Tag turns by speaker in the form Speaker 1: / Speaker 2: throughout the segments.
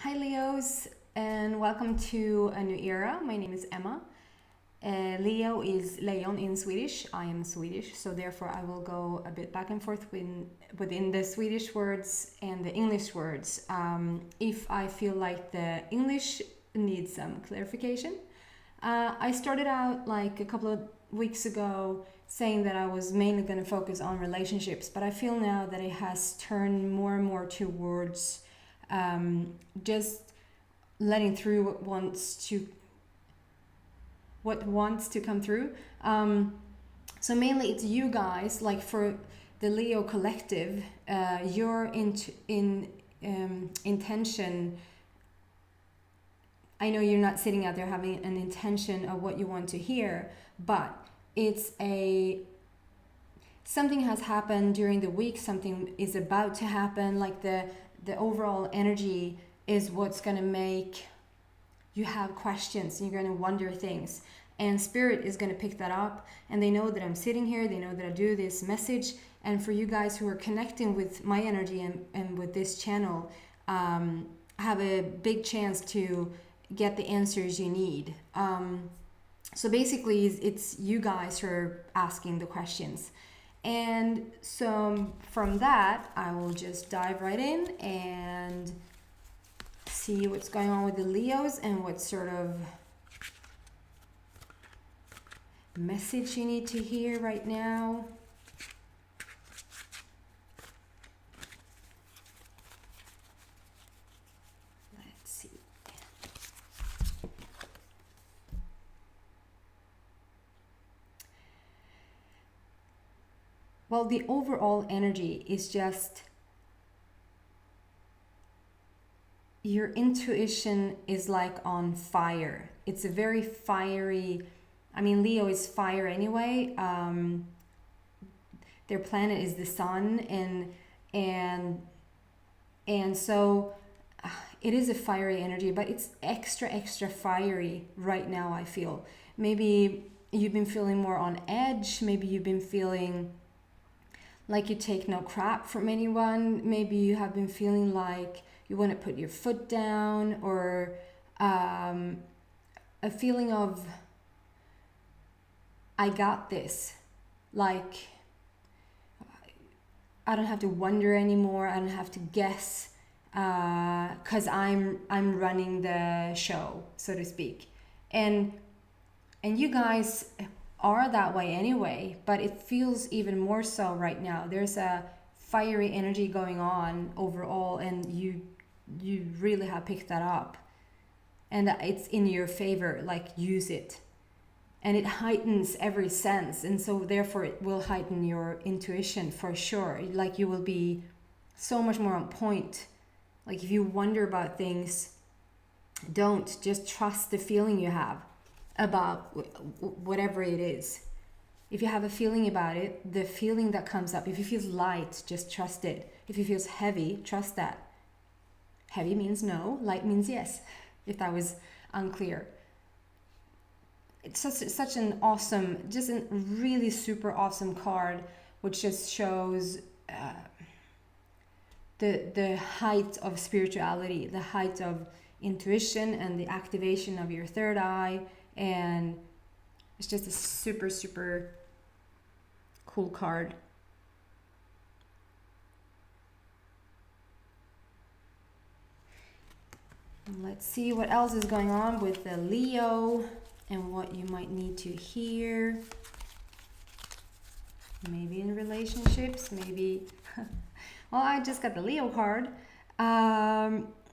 Speaker 1: Hi Leos, and welcome to a new era. My name is Emma. Leo is Lejon in Swedish. I am Swedish, so therefore I will go a bit back and forth within the Swedish words and the English words if I feel like the English needs some clarification. I started out like a couple of weeks ago saying that I was mainly going to focus on relationships, but I feel now that it has turned more and more towards just letting through what wants to come through. So mainly it's you guys, like for the Leo collective, your intention. I know you're not sitting out there having an intention of what you want to hear, but it's something has happened during the week, something is about to happen, like the overall energy is what's going to make you have questions, you're going to wonder things, and spirit is going to pick that up, and they know that I'm sitting here, they know that I do this message, and for you guys who are connecting with my energy and with this channel, have a big chance to get the answers you need. So basically it's you guys who are asking the questions. And so from that, I will just dive right in and see what's going on with the Leos and what sort of message you need to hear right now. Let's see. Well, the overall energy is just your intuition is like on fire. It's a very fiery, I mean, Leo is fire anyway. Their planet is the sun, and so it is a fiery energy, but it's extra fiery right now, I feel. Maybe you've been feeling more on edge, maybe you've been feeling like you take no crap from anyone, maybe you have been feeling like you want to put your foot down, or a feeling of I got this, like I don't have to wonder anymore, I don't have to guess, because I'm running the show, so to speak. And you guys are that way anyway, but it feels even more so right now. There's a fiery energy going on overall, and you really have picked that up, and it's in your favor. Like, use it, and it heightens every sense, and so therefore it will heighten your intuition for sure. Like, you will be so much more on point. Like, if you wonder about things, don't just trust the feeling you have about whatever it is. If you have a feeling about it, the feeling that comes up, if it feels light, just trust it. If it feels heavy, trust that. Heavy means no, light means yes, if that was unclear. It's such an awesome, just a really super awesome card, which just shows the height of spirituality, the height of intuition, and the activation of your third eye. And it's just a super cool card. Let's see what else is going on with the Leo and what you might need to hear. Maybe in relationships, maybe well, I just got the Leo card.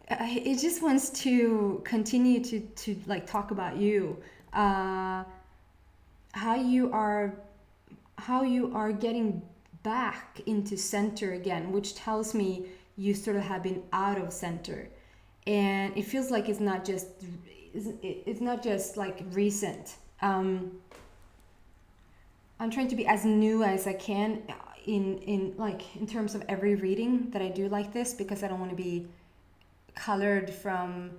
Speaker 1: It just wants to continue to like talk about you, how you are getting back into center again, which tells me you sort of have been out of center, and it feels like it's not just like recent. I'm trying to be as new as I can in terms of every reading that I do like this, because I don't want to be colored from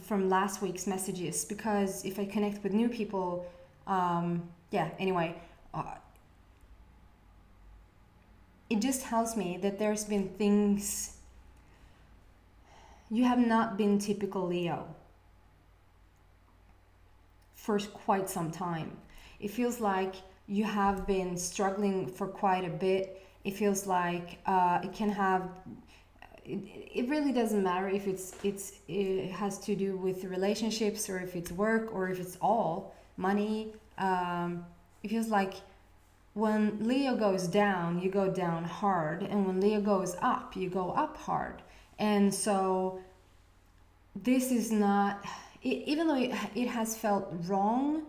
Speaker 1: last week's messages, because if I connect with new people, anyway, it just tells me that there's been things you have not been typical Leo for quite some time. It feels like you have been struggling for quite a bit. It feels like it can have. It really doesn't matter if it has to do with relationships, or if it's work, or if it's all money. It feels like when Leo goes down, you go down hard, and when Leo goes up, you go up hard. And so this is not, even though it has felt wrong,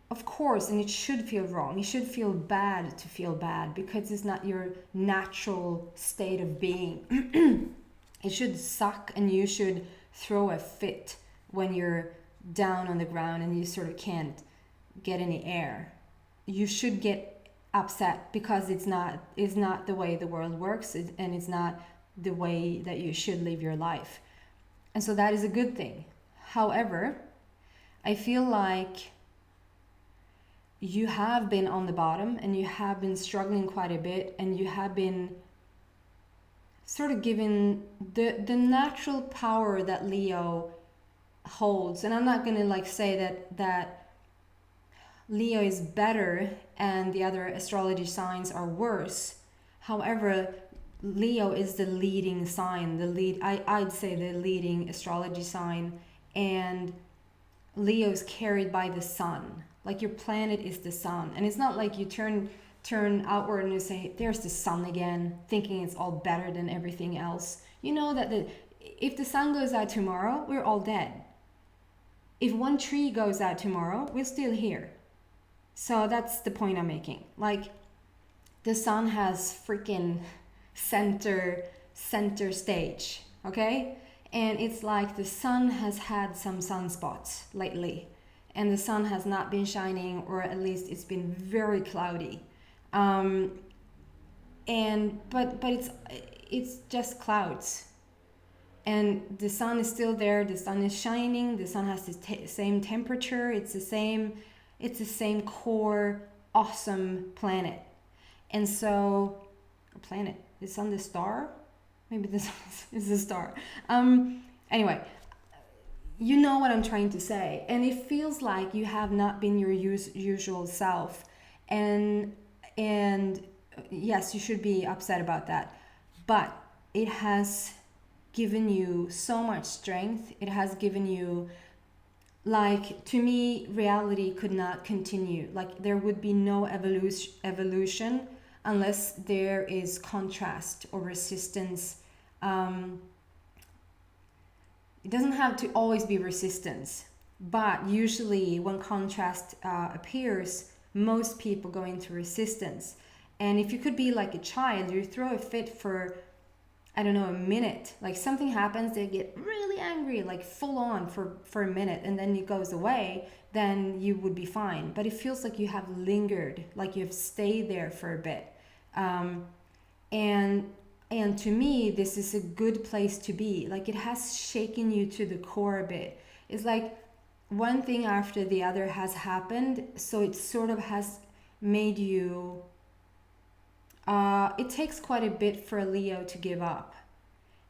Speaker 1: of course, and it should feel wrong. It should feel bad to feel bad, because it's not your natural state of being. It should suck, and you should throw a fit when you're down on the ground and you sort of can't get any air. You should get upset, because it's not the way the world works, and it's not the way that you should live your life. And so that is a good thing. However, I feel like you have been on the bottom, and you have been struggling quite a bit, and you have been sort of given the natural power that Leo holds. And I'm not going to like say that Leo is better and the other astrology signs are worse. However, Leo is the leading sign, I'd say the leading astrology sign, and Leo is carried by the sun. Like your planet is the sun, and it's not like you turn outward and you say, there's the sun again, thinking it's all better than everything else. You know that if the sun goes out tomorrow, we're all dead. If one tree goes out tomorrow, we're still here. So that's the point I'm making. Like, the sun has freaking center stage, okay? And it's like the sun has had some sunspots lately, and the sun has not been shining, or at least it's been very cloudy. But it's just clouds, and the sun is still there. The sun is shining. The sun has the same temperature. It's the same core awesome planet. And so, a planet, is sun the star? Maybe this is the star. Anyway, you know what I'm trying to say, and it feels like you have not been your usual self, and yes, you should be upset about that, but it has given you so much strength. It has given you, like, to me, reality could not continue. Like, there would be no evolution unless there is contrast or resistance. It doesn't have to always be resistance, but usually when contrast appears, most people go into resistance. And if you could be like a child, you throw a fit for, I don't know, a minute. Like, something happens, they get really angry, like full on for a minute, and then it goes away, then you would be fine. But it feels like you have lingered, like you have stayed there for a bit. And to me, this is a good place to be. Like, it has shaken you to the core a bit. It's like one thing after the other has happened, so it sort of has made you, it takes quite a bit for a Leo to give up.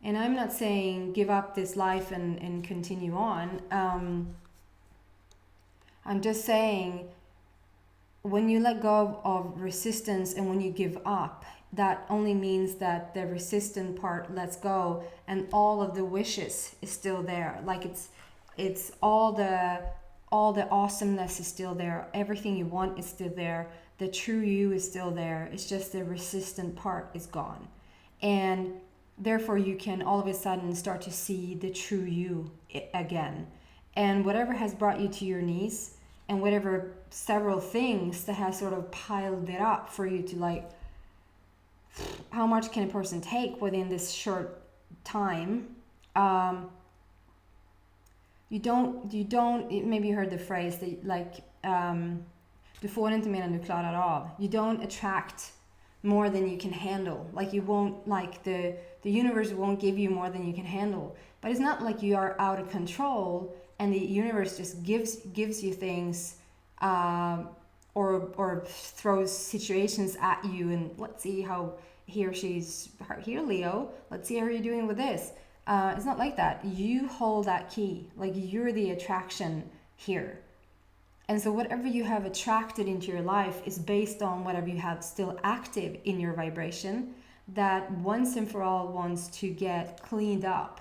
Speaker 1: And I'm not saying give up this life and continue on. I'm just saying, when you let go of resistance and when you give up, that only means that the resistant part lets go, and all of the wishes is still there. Like, it's all the awesomeness is still there. Everything you want is still there. The true you is still there. It's just the resistant part is gone. And therefore you can all of a sudden start to see the true you again. And whatever has brought you to your knees, and whatever several things that has sort of piled it up for you to, like, how much can a person take within this short time? You don't, maybe you heard the phrase that, like, du får inte mer än du klarar av. You don't attract more than you can handle. Like, you won't, like, the universe won't give you more than you can handle. But it's not like you are out of control and the universe just gives you things, or throws situations at you, and let's see how he or she's, here Leo, let's see how you're doing with this. It's not like that. You hold that key. Like, you're the attraction here. And so whatever you have attracted into your life is based on whatever you have still active in your vibration that once and for all wants to get cleaned up.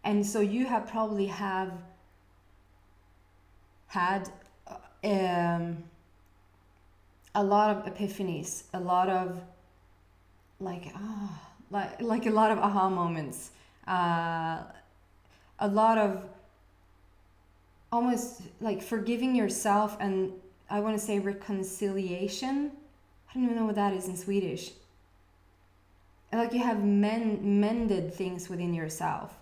Speaker 1: And so you have probably had a lot of epiphanies, a lot of like a lot of aha moments, a lot of almost like forgiving yourself, and I want to say reconciliation. I don't even know what that is in Swedish. Like, you have mended things within yourself.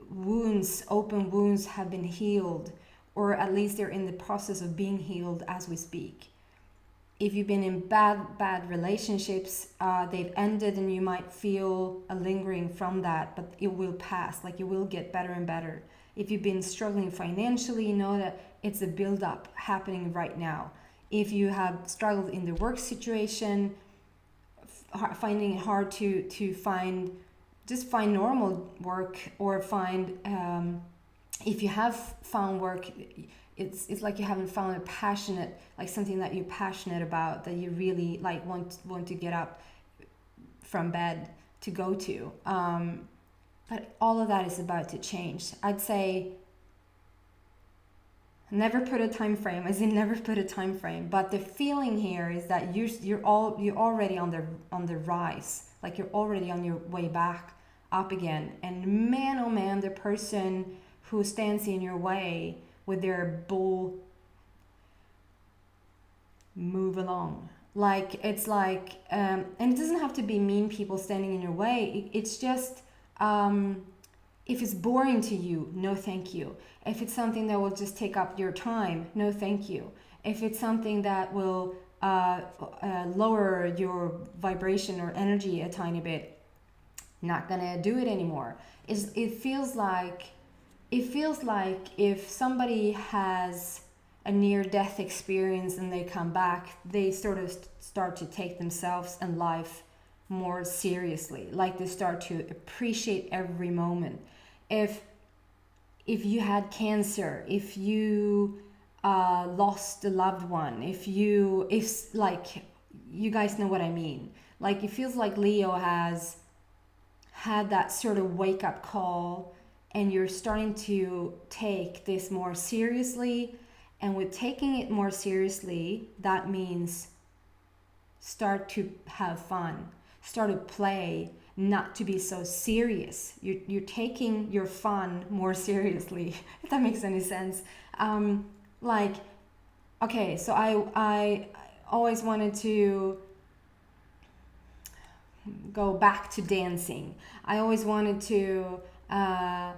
Speaker 1: Wounds, open wounds have been healed, or at least they're in the process of being healed as we speak. If you've been in bad relationships, they've ended, and you might feel a lingering from that, but it will pass. Like, it will get better and better. If you've been struggling financially, know that it's a build-up happening right now. If you have struggled in the work situation, finding it hard to find normal work, or find if you have found work, it's like you haven't found a passionate, like something that you're passionate about, that you really like want to get up from bed to go to. But all of that is about to change. I'd say never put a time frame, as in never put a time frame. But the feeling here is that you're already on the rise. Like, you're already on your way back up again. And man, oh man, the person who stands in your way with their bull, move along. Like, it's like, and it doesn't have to be mean people standing in your way. It's just, if it's boring to you, no thank you. If it's something that will just take up your time, no thank you. If it's something that will lower your vibration or energy a tiny bit, not gonna do it anymore. It feels like if somebody has a near-death experience and they come back, they sort of start to take themselves and life more seriously. Like, they start to appreciate every moment. If you had cancer, if you lost a loved one, if like, you guys know what I mean. Like, it feels like Leo has had that sort of wake-up call, and you're starting to take this more seriously. And with taking it more seriously, that means start to have fun, start to play, not to be so serious. You're taking your fun more seriously, if that makes any sense. Like, okay, so I always wanted to go back to dancing. I always wanted to, I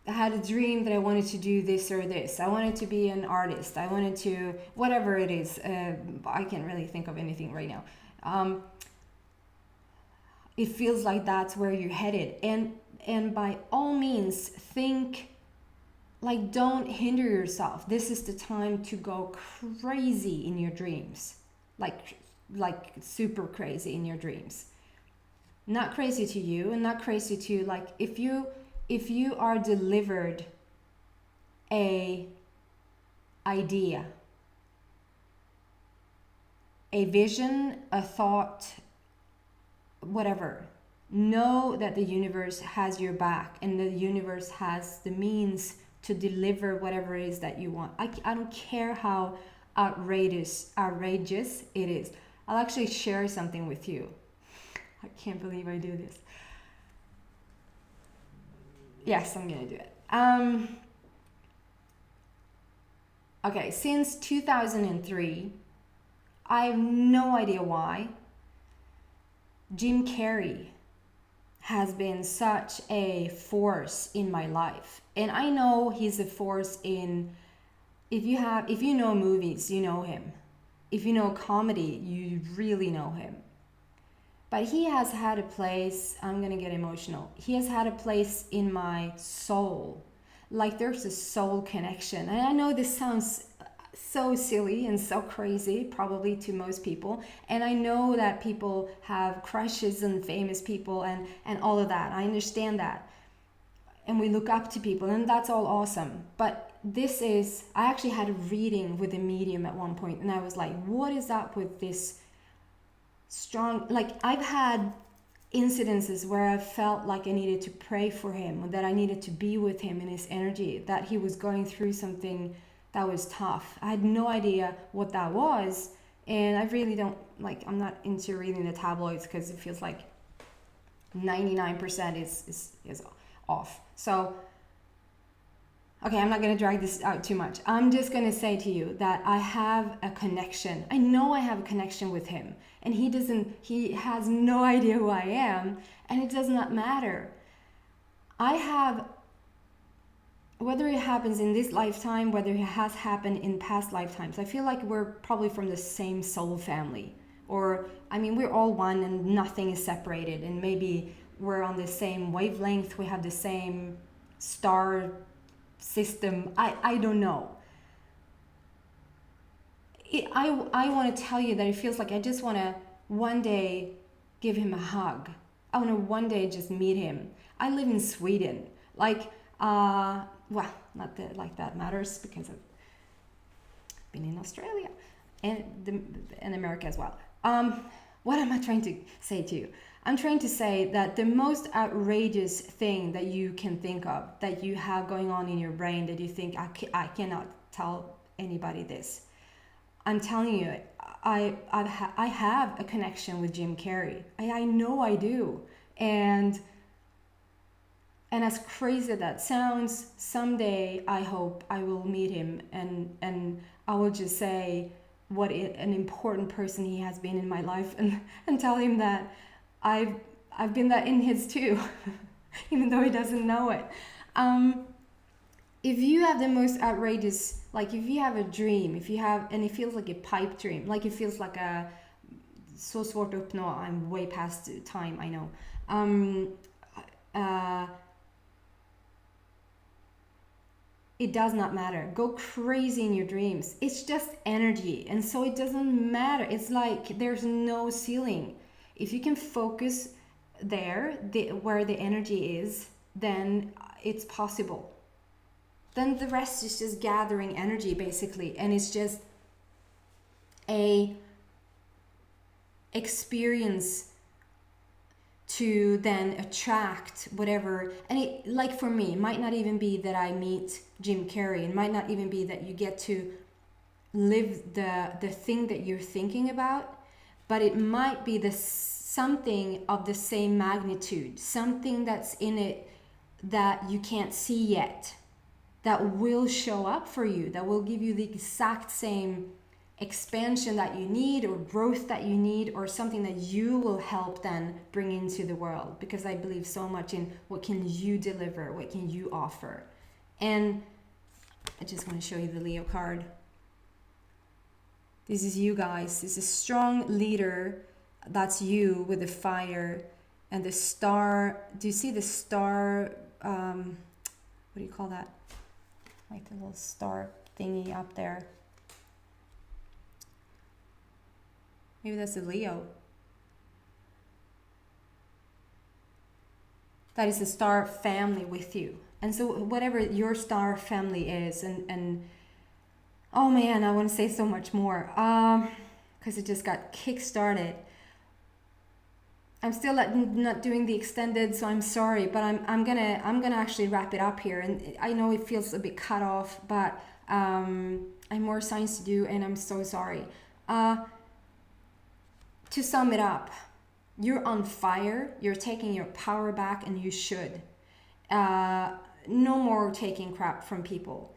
Speaker 1: had a dream that I wanted to do this or this. I wanted to be an artist. I wanted to, whatever it is. I can't really think of anything right now. It feels like that's where you're headed. And by all means, think, like, don't hinder yourself. This is the time to go crazy in your dreams. Like super crazy in your dreams. Not crazy to you, and not crazy to, like, if you are delivered a idea, a vision, a thought, whatever, know that the universe has your back, and the universe has the means to deliver whatever it is that you want. I don't care how outrageous it is. I'll actually share something with you. I can't believe I do this. Yes, I'm gonna do it. Okay, since 2003, I have no idea why, Jim Carrey has been such a force in my life. And I know he's a force in, if you know movies, you know him. If you know comedy, you really know him. But he has had a place, I'm gonna get emotional. He has had a place in my soul. Like, there's a soul connection. And I know this sounds so silly and so crazy, probably to most people. And I know that people have crushes on famous people and all of that. I understand that. And we look up to people, and that's all awesome. But I actually had a reading with a medium at one point, and I was like, what is up with this strong, like, I've had incidences where I felt like I needed to pray for him, or that I needed to be with him in his energy, that he was going through something that was tough. I had no idea what that was, and I really don't, like, I'm not into reading the tabloids because it feels like 99% is off. So okay, I'm not going to drag this out too much. I'm just going to say to you that I have a connection. I know I have a connection with him, and he has no idea who I am, and it does not matter. I have, whether it happens in this lifetime, whether it has happened in past lifetimes, I feel like we're probably from the same soul family. Or, I mean, we're all one and nothing is separated, and maybe we're on the same wavelength, we have the same star system. I don't know. I want to tell you that it feels like I just want to one day give him a hug. I want to one day just meet him. I live in Sweden. Like, well, not that like that matters because I've been in Australia and America as well. What am I trying to say to you? I'm trying to say that the most outrageous thing that you can think of, that you have going on in your brain, that you think, I cannot tell anybody this. I'm telling you, I have a connection with Jim Carrey. I know I do. And as crazy that sounds, someday I hope I will meet him and I will just say what an important person he has been in my life, and tell him that I've been that in his too, even though he doesn't know it. If you have the most outrageous, like if you have a dream, and it feels like a pipe dream, like it feels like a, so svårt att uppnå, I'm way past time, I know. It does not matter. Go crazy in your dreams. It's just energy, and so it doesn't matter. It's like there's no ceiling. If you can focus there, where the energy is, then it's possible. Then the rest is just gathering energy, basically, and it's just a experience to then attract whatever. And it, like for me, it might not even be that I meet Jim Carrey. It might not even be that you get to live the thing that you're thinking about, but it might be something of the same magnitude, something that's in it that you can't see yet, that will show up for you, that will give you the exact same expansion that you need, or growth that you need, or something that you will help then bring into the world. Because I believe so much in what can you deliver, what can you offer. And I just want to show you the Leo card. This is you guys. This is a strong leader. That's you with the fire and the star. Do you see the star? What do you call that? Like the little star thingy up there. Maybe that's a Leo. That is the star family with you. And so whatever your star family is, and oh man, I want to say so much more, because it just got kick-started. I'm still not doing the extended, so I'm sorry, but I'm gonna actually wrap it up here. And I know it feels a bit cut off, but I have more signs to do, and I'm so sorry. To sum it up, you're on fire. You're taking your power back, and you should. No more taking crap from people.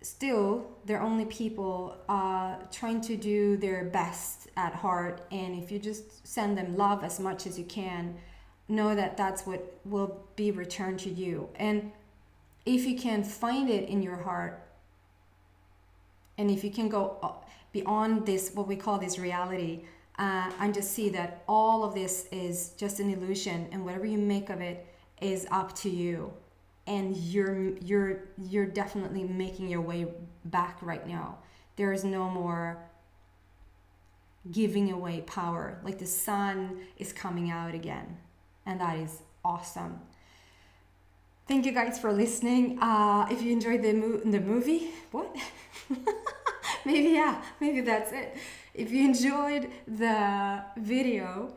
Speaker 1: Still, they're only people trying to do their best at heart, and if you just send them love as much as you can, know that that's what will be returned to you. And if you can find it in your heart, and if you can go beyond this, what we call this reality, and just see that all of this is just an illusion, and whatever you make of it is up to you. And you're definitely making your way back right now There is no more giving away power. Like the sun is coming out again, and that is awesome. Thank you guys for listening. If you enjoyed the movie, what? maybe that's it. If you enjoyed the video,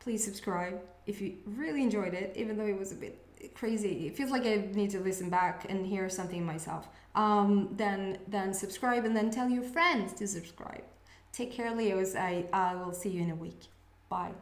Speaker 1: please subscribe. If you really enjoyed it, even though it was a bit crazy, it feels like I need to listen back and hear something myself. Then subscribe, and then tell your friends to subscribe. Take care, Leos. I will see you in a week. Bye.